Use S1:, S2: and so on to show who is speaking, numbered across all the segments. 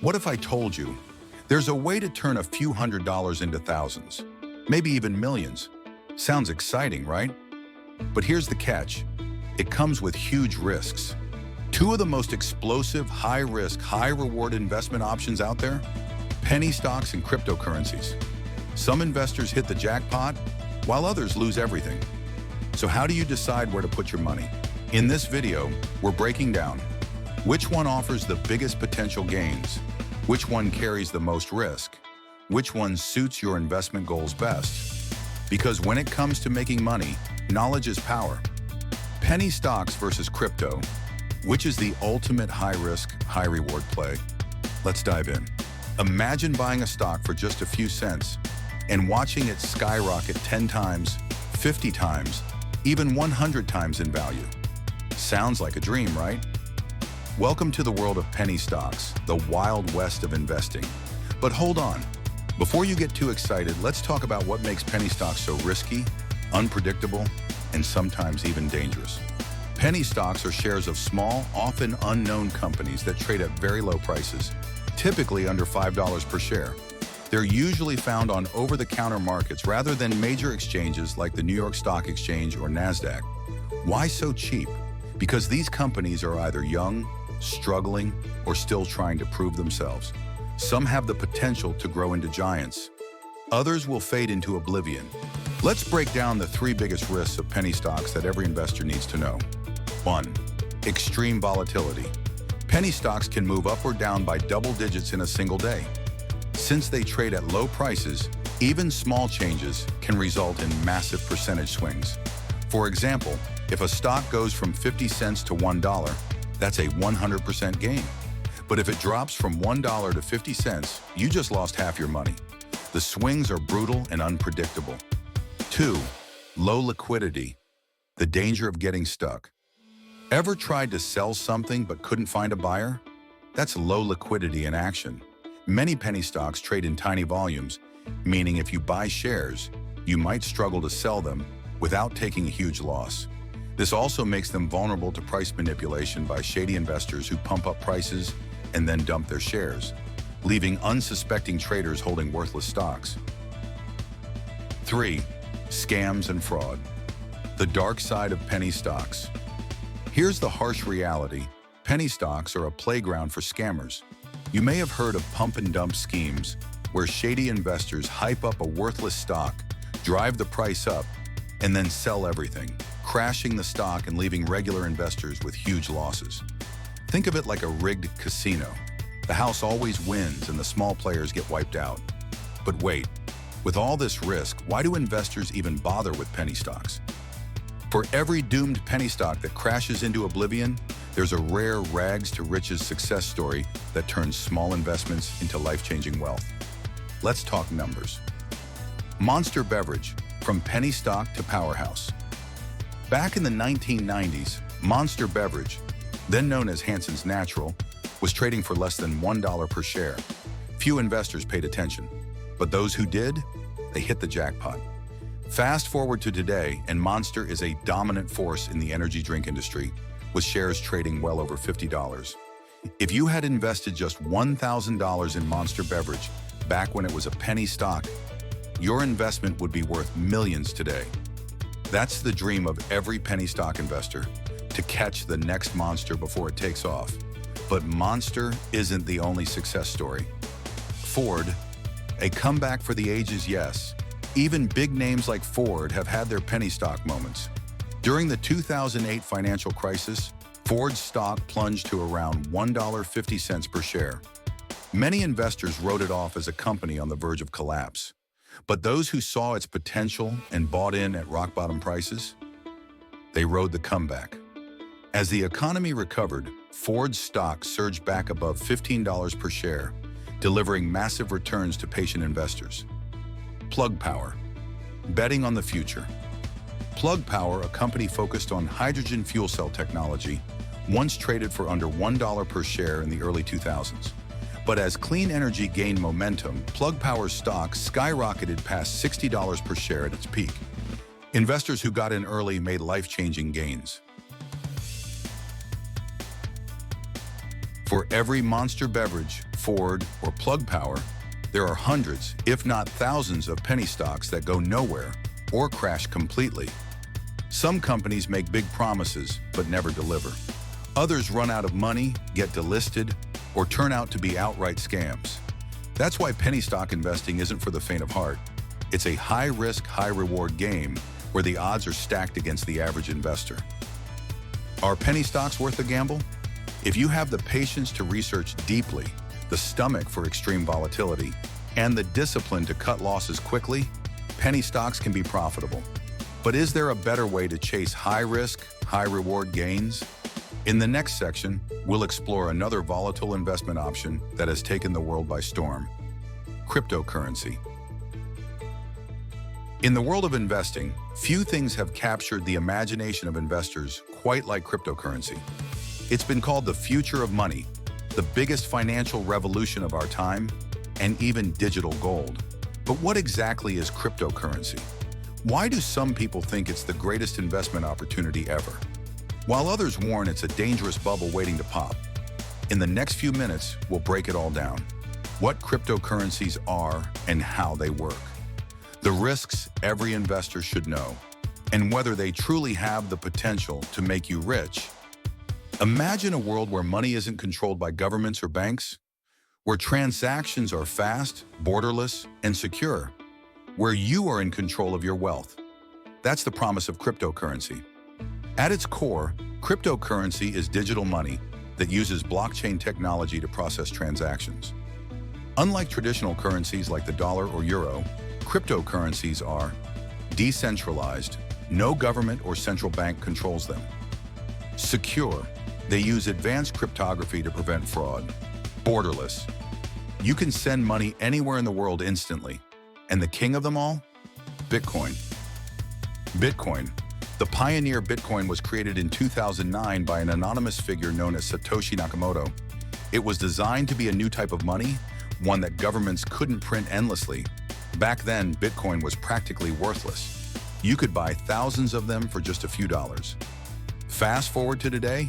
S1: What if I told you there's a way to turn a few $100s into thousands, maybe even millions? Sounds exciting, right? But here's the catch. It comes with huge risks. Two of the most explosive, high-risk, high-reward investment options out there: penny stocks and cryptocurrencies. Some investors hit the jackpot, while others lose everything. So how do you decide where to put your money? In this video, we're breaking down which one offers the biggest potential gains, which one carries the most risk, which one suits your investment goals best. Because when it comes to making money, knowledge is power. Penny stocks versus crypto. Which is the ultimate high-risk, high-reward play? Let's dive in. Imagine buying a stock for just a few cents and watching it skyrocket 10 times, 50 times, even 100 times in value. Sounds like a dream, right? Welcome to the world of penny stocks, the wild west of investing. But hold on. Before you get too excited, let's talk about what makes penny stocks so risky, unpredictable, and sometimes even dangerous. Penny stocks are shares of small, often unknown companies that trade at very low prices, typically under $5 per share. They're usually found on over-the-counter markets rather than major exchanges like the New York Stock Exchange or NASDAQ. Why so cheap? Because these companies are either young, struggling, or still trying to prove themselves. Some have the potential to grow into giants. Others will fade into oblivion. Let's break down the three biggest risks of penny stocks that every investor needs to know. 1. Extreme volatility. Penny stocks can move up or down by double digits in a single day. Since they trade at low prices, even small changes can result in massive percentage swings. For example, if a stock goes from 50 cents to $1, that's a 100% gain. But if it drops from $1 to 50 cents, you just lost half your money. The swings are brutal and unpredictable. 2. Low liquidity. The danger of getting stuck. Ever tried to sell something but couldn't find a buyer? That's low liquidity in action. Many penny stocks trade in tiny volumes, meaning if you buy shares, you might struggle to sell them without taking a huge loss. This also makes them vulnerable to price manipulation by shady investors who pump up prices and then dump their shares, leaving unsuspecting traders holding worthless stocks. 3. Scams and fraud. The dark side of penny stocks. Here's the harsh reality. Penny stocks are a playground for scammers. You may have heard of pump and dump schemes, where shady investors hype up a worthless stock, drive the price up, and then sell everything, crashing the stock and leaving regular investors with huge losses. Think of it like a rigged casino. The house always wins and the small players get wiped out. But wait, with all this risk, why do investors even bother with penny stocks? For every doomed penny stock that crashes into oblivion, there's a rare rags-to-riches success story that turns small investments into life-changing wealth. Let's talk numbers. Monster Beverage, from penny stock to powerhouse. Back in the 1990s, Monster Beverage, then known as Hanson's Natural, was trading for less than $1 per share. Few investors paid attention, but those who did, they hit the jackpot. Fast forward to today, and Monster is a dominant force in the energy drink industry, with shares trading well over $50. If you had invested just $1,000 in Monster Beverage back when it was a penny stock, your investment would be worth millions today. That's the dream of every penny stock investor, to catch the next monster before it takes off. But Monster isn't the only success story. Ford, a comeback for the ages, yes. Even big names like Ford have had their penny stock moments. During the 2008 financial crisis, Ford's stock plunged to around $1.50 per share. Many investors wrote it off as a company on the verge of collapse. But those who saw its potential and bought in at rock-bottom prices, they rode the comeback. As the economy recovered, Ford's stock surged back above $15 per share, delivering massive returns to patient investors. Plug Power, betting on the future. Plug Power, a company focused on hydrogen fuel cell technology, once traded for under $1 per share in the early 2000s. But as clean energy gained momentum, Plug Power's stock skyrocketed past $60 per share at its peak. Investors who got in early made life-changing gains. For every Monster Beverage, Ford, or Plug Power, there are hundreds, if not thousands, of penny stocks that go nowhere or crash completely. Some companies make big promises but never deliver. Others run out of money, get delisted, or turn out to be outright scams. That's why penny stock investing isn't for the faint of heart. It's a high-risk, high-reward game where the odds are stacked against the average investor. Are penny stocks worth a gamble? If you have the patience to research deeply, the stomach for extreme volatility, and the discipline to cut losses quickly, penny stocks can be profitable. But is there a better way to chase high-risk, high-reward gains? In the next section, we'll explore another volatile investment option that has taken the world by storm: cryptocurrency. In the world of investing, few things have captured the imagination of investors quite like cryptocurrency. It's been called the future of money, the biggest financial revolution of our time, and even digital gold. But what exactly is cryptocurrency? Why do some people think it's the greatest investment opportunity ever, while others warn it's a dangerous bubble waiting to pop? In the next few minutes, we'll break it all down: what cryptocurrencies are and how they work, the risks every investor should know, and whether they truly have the potential to make you rich. Imagine a world where money isn't controlled by governments or banks, where transactions are fast, borderless, and secure, where you are in control of your wealth. That's the promise of cryptocurrency. At its core, cryptocurrency is digital money that uses blockchain technology to process transactions. Unlike traditional currencies like the dollar or euro, cryptocurrencies are decentralized. No government or central bank controls them. Secure. They use advanced cryptography to prevent fraud. Borderless. You can send money anywhere in the world instantly. And the king of them all? Bitcoin. Bitcoin. The pioneer Bitcoin was created in 2009 by an anonymous figure known as Satoshi Nakamoto. It was designed to be a new type of money, one that governments couldn't print endlessly. Back then, Bitcoin was practically worthless. You could buy thousands of them for just a few dollars. Fast forward to today,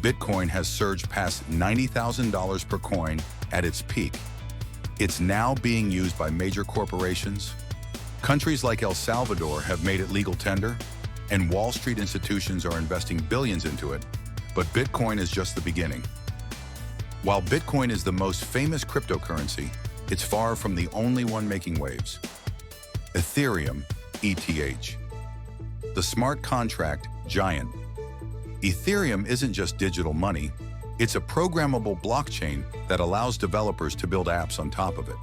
S1: Bitcoin has surged past $90,000 per coin at its peak. It's now being used by major corporations. Countries like El Salvador have made it legal tender, and Wall Street institutions are investing billions into it. But Bitcoin is just the beginning. While Bitcoin is the most famous cryptocurrency, it's far from the only one making waves. Ethereum, ETH. The smart contract giant. Ethereum isn't just digital money, it's a programmable blockchain that allows developers to build apps on top of it.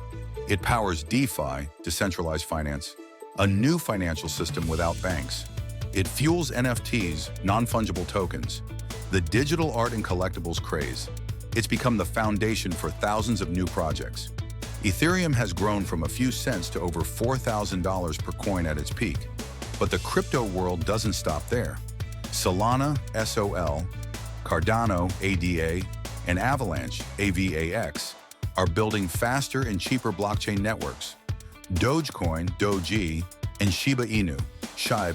S1: It powers DeFi, decentralized finance, a new financial system without banks. It fuels NFTs, non-fungible tokens, the digital art and collectibles craze. It's become the foundation for thousands of new projects. Ethereum has grown from a few cents to over $4,000 per coin at its peak. But the crypto world doesn't stop there. Solana, SOL, Cardano, ADA, and Avalanche, AVAX, are building faster and cheaper blockchain networks. Dogecoin, Doji, and Shiba Inu, SHIB.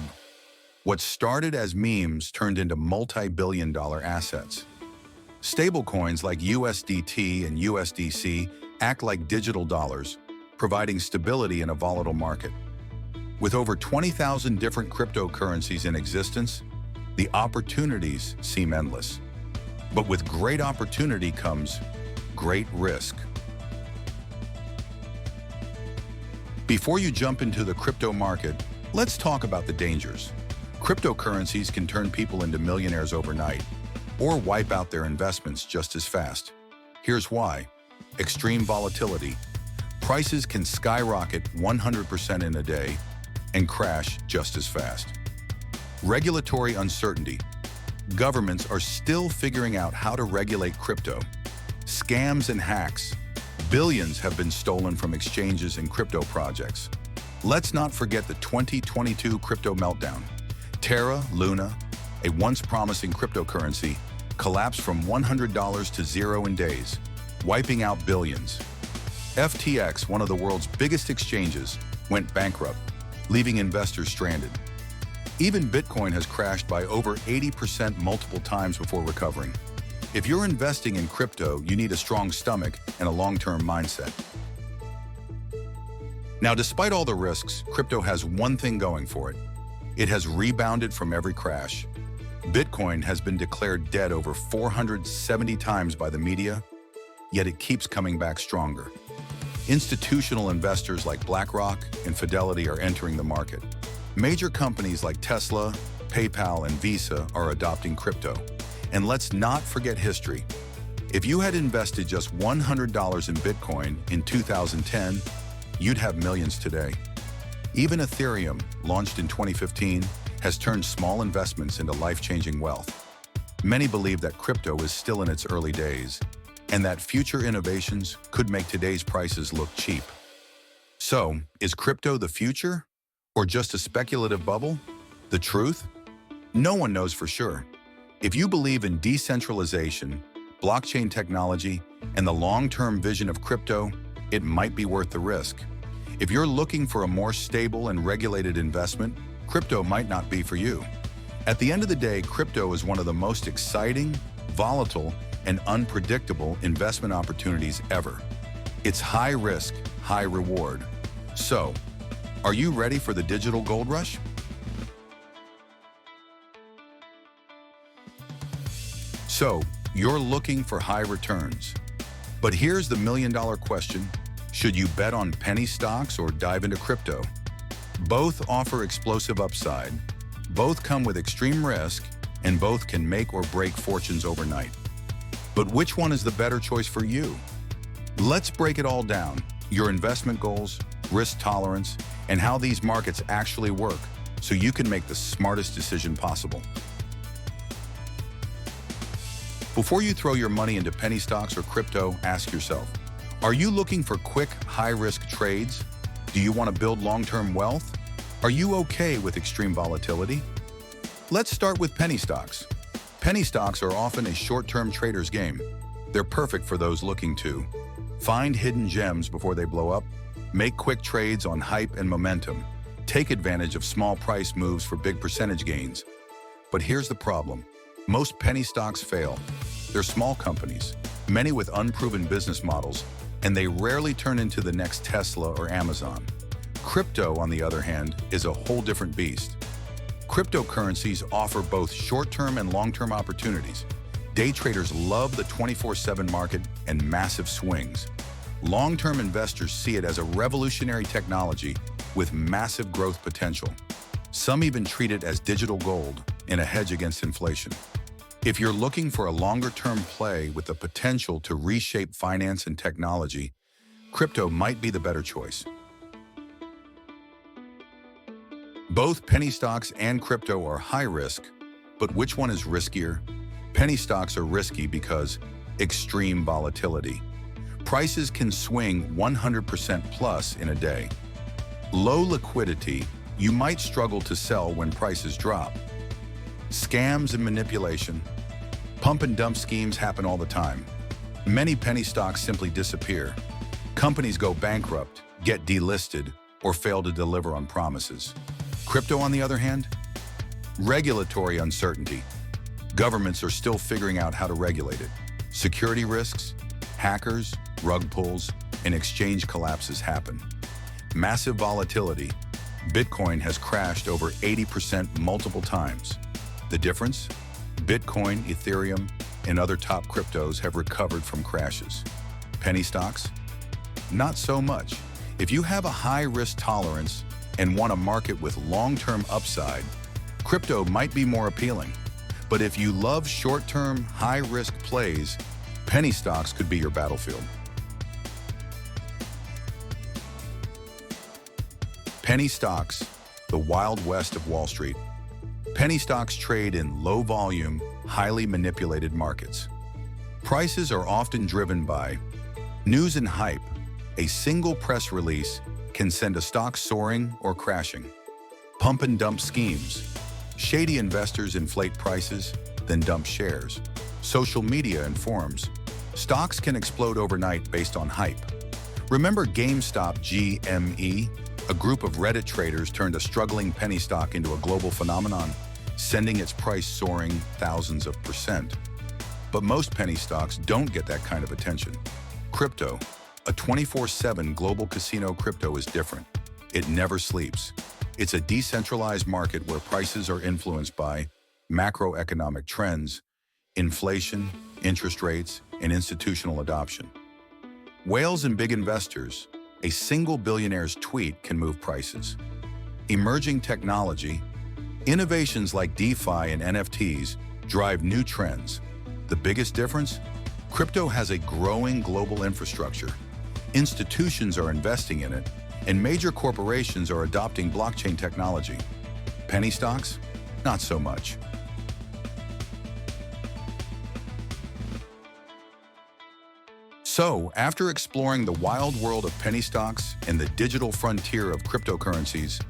S1: What started as memes turned into multi-billion-dollar assets. Stablecoins like USDT and USDC act like digital dollars, providing stability in a volatile market. With over 20,000 different cryptocurrencies in existence, the opportunities seem endless. But with great opportunity comes great risk. Before you jump into the crypto market, let's talk about the dangers. Cryptocurrencies can turn people into millionaires overnight, or wipe out their investments just as fast. Here's why. Extreme volatility. Prices can skyrocket 100% in a day and crash just as fast. Regulatory uncertainty. Governments are still figuring out how to regulate crypto. Scams and hacks. Billions have been stolen from exchanges and crypto projects. Let's not forget the 2022 crypto meltdown. Terra, Luna, a once promising cryptocurrency, collapsed from $100 to zero in days, wiping out billions. FTX, one of the world's biggest exchanges, went bankrupt, leaving investors stranded. Even Bitcoin has crashed by over 80% multiple times before recovering. If you're investing in crypto, you need a strong stomach and a long-term mindset. Now, despite all the risks, crypto has one thing going for it. It has rebounded from every crash. Bitcoin has been declared dead over 470 times by the media, yet it keeps coming back stronger. Institutional investors like BlackRock and Fidelity are entering the market. Major companies like Tesla, PayPal, and Visa are adopting crypto. And let's not forget history. If you had invested just $100 in Bitcoin in 2010, you'd have millions today. Even Ethereum, launched in 2015, has turned small investments into life-changing wealth. Many believe that crypto is still in its early days, and that future innovations could make today's prices look cheap. So, is crypto the future, or just a speculative bubble? The truth? No one knows for sure. If you believe in decentralization, blockchain technology, and the long-term vision of crypto, it might be worth the risk. If you're looking for a more stable and regulated investment, crypto might not be for you. At the end of the day, crypto is one of the most exciting, volatile, and unpredictable investment opportunities ever. It's high risk, high reward. So, are you ready for the digital gold rush? So, you're looking for high returns. But here's the million-dollar question. Should you bet on penny stocks or dive into crypto? Both offer explosive upside, both come with extreme risk, and both can make or break fortunes overnight. But which one is the better choice for you? Let's break it all down. Your investment goals, risk tolerance, and how these markets actually work so you can make the smartest decision possible. Before you throw your money into penny stocks or crypto, ask yourself, are you looking for quick, high-risk trades? Do you want to build long-term wealth? Are you okay with extreme volatility? Let's start with penny stocks. Penny stocks are often a short-term trader's game. They're perfect for those looking to find hidden gems before they blow up, make quick trades on hype and momentum, take advantage of small price moves for big percentage gains. But here's the problem. Most penny stocks fail. They're small companies, many with unproven business models, and they rarely turn into the next Tesla or Amazon. Crypto, on the other hand, is a whole different beast. Cryptocurrencies offer both short-term and long-term opportunities. Day traders love the 24/7 market and massive swings. Long-term investors see it as a revolutionary technology with massive growth potential. Some even treat it as digital gold and a hedge against inflation. If you're looking for a longer-term play with the potential to reshape finance and technology, crypto might be the better choice. Both penny stocks and crypto are high risk, but which one is riskier? Penny stocks are risky because extreme volatility. Prices can swing 100% plus in a day. Low liquidity, you might struggle to sell when prices drop. Scams and manipulation. Pump and dump schemes happen all the time. Many penny stocks simply disappear. Companies go bankrupt, get delisted, or fail to deliver on promises. Crypto, on the other hand? Regulatory uncertainty. Governments are still figuring out how to regulate it. Security risks, hackers, rug pulls, and exchange collapses happen. Massive volatility. Bitcoin has crashed over 80% multiple times. The difference? Bitcoin, Ethereum, and other top cryptos have recovered from crashes. Penny stocks? Not so much. If you have a high risk tolerance and want a market with long-term upside, crypto might be more appealing. But if you love short-term, high-risk plays, penny stocks could be your battlefield. Penny stocks, the Wild West of Wall Street. Penny stocks trade in low-volume, highly manipulated markets. Prices are often driven by news and hype. A single press release can send a stock soaring or crashing. Pump and dump schemes. Shady investors inflate prices, then dump shares. Social media and forums. Stocks can explode overnight based on hype. Remember GameStop GME? A group of Reddit traders turned a struggling penny stock into a global phenomenon, sending its price soaring thousands of percent. But most penny stocks don't get that kind of attention. Crypto, a 24/7 global casino crypto is different. It never sleeps. It's a decentralized market where prices are influenced by macroeconomic trends, inflation, interest rates, and institutional adoption. Whales and big investors, a single billionaire's tweet can move prices. Emerging technology, innovations like DeFi and NFTs drive new trends. The biggest difference? Crypto has a growing global infrastructure. Institutions are investing in it, and major corporations are adopting blockchain technology. Penny stocks? Not so much. So, after exploring the wild world of penny stocks and the digital frontier of cryptocurrencies,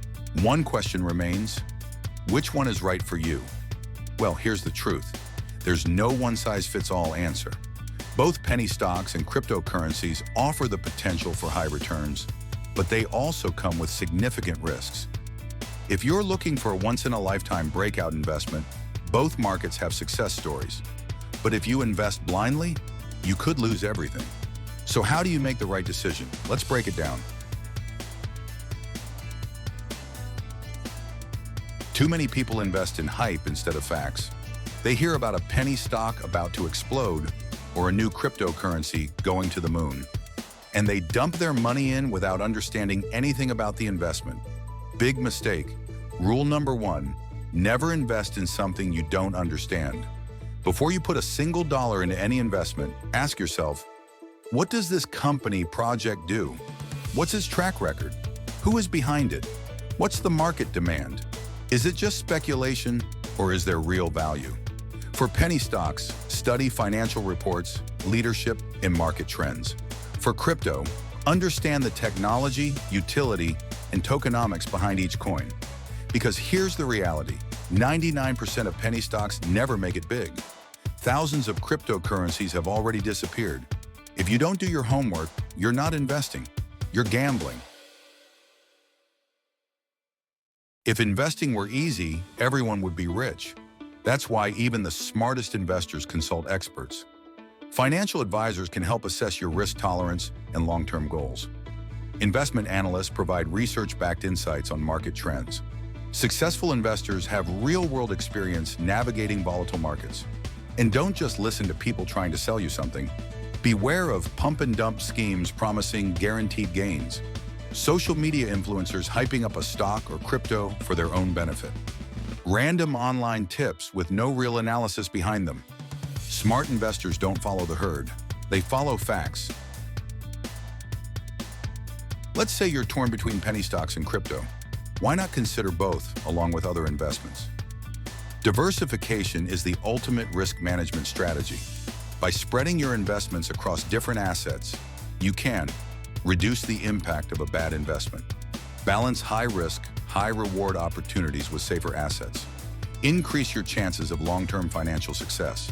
S1: one question remains: which one is right for you? Well, here's the truth. There's no one-size-fits-all answer. Both penny stocks and cryptocurrencies offer the potential for high returns, but they also come with significant risks. If you're looking for a once-in-a-lifetime breakout investment, both markets have success stories. But if you invest blindly, you could lose everything. So how do you make the right decision? Let's break it down. Too many people invest in hype instead of facts. They hear about a penny stock about to explode or a new cryptocurrency going to the moon, and they dump their money in without understanding anything about the investment. Big mistake. Rule number 1, never invest in something you don't understand. Before you put a single dollar into any investment, ask yourself, what does this company project do? What's its track record? Who is behind it? What's the market demand? Is it just speculation, or is there real value? For penny stocks, study financial reports, leadership, and market trends. For crypto, understand the technology, utility, and tokenomics behind each coin. Because here's the reality: 99% of penny stocks never make it big. Thousands of cryptocurrencies have already disappeared. If you don't do your homework, you're not investing, you're gambling. If investing were easy, everyone would be rich. That's why even the smartest investors consult experts. Financial advisors can help assess your risk tolerance and long-term goals. Investment analysts provide research-backed insights on market trends. Successful investors have real-world experience navigating volatile markets. And don't just listen to people trying to sell you something. Beware of pump-and-dump schemes promising guaranteed gains. Social media influencers hyping up a stock or crypto for their own benefit. Random online tips with no real analysis behind them. Smart investors don't follow the herd. They follow facts. Let's say you're torn between penny stocks and crypto. Why not consider both along with other investments? Diversification is the ultimate risk management strategy. By spreading your investments across different assets, you can reduce the impact of a bad investment, balance high-risk, high-reward opportunities with safer assets, increase your chances of long-term financial success.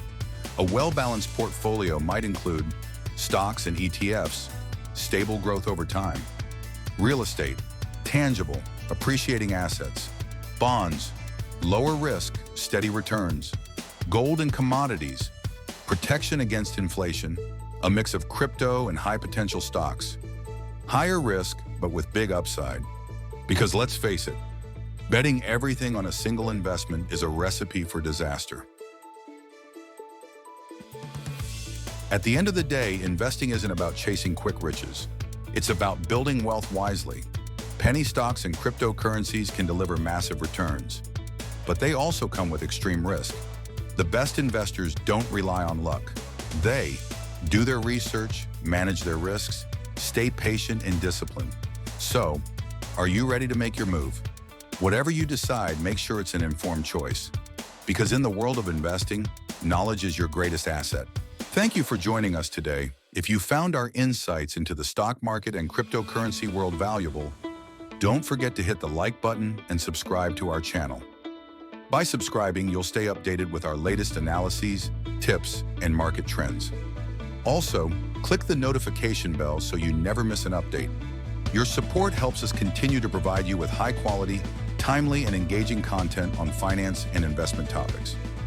S1: A well-balanced portfolio might include stocks and ETFs, stable growth over time, real estate, tangible, appreciating assets, bonds, lower risk, steady returns, gold and commodities, protection against inflation, a mix of crypto and high-potential stocks. Higher risk, but with big upside. Because let's face it, betting everything on a single investment is a recipe for disaster. At the end of the day, investing isn't about chasing quick riches. It's about building wealth wisely. Penny stocks and cryptocurrencies can deliver massive returns, but they also come with extreme risk. The best investors don't rely on luck. They do their research, manage their risks, stay patient and disciplined. So, are you ready to make your move? Whatever you decide, make sure it's an informed choice. Because in the world of investing, knowledge is your greatest asset. Thank you for joining us today. If you found our insights into the stock market and cryptocurrency world valuable, don't forget to hit the like button and subscribe to our channel. By subscribing, you'll stay updated with our latest analyses, tips, and market trends. Also, click the notification bell so you never miss an update. Your support helps us continue to provide you with high-quality, timely, and engaging content on finance and investment topics.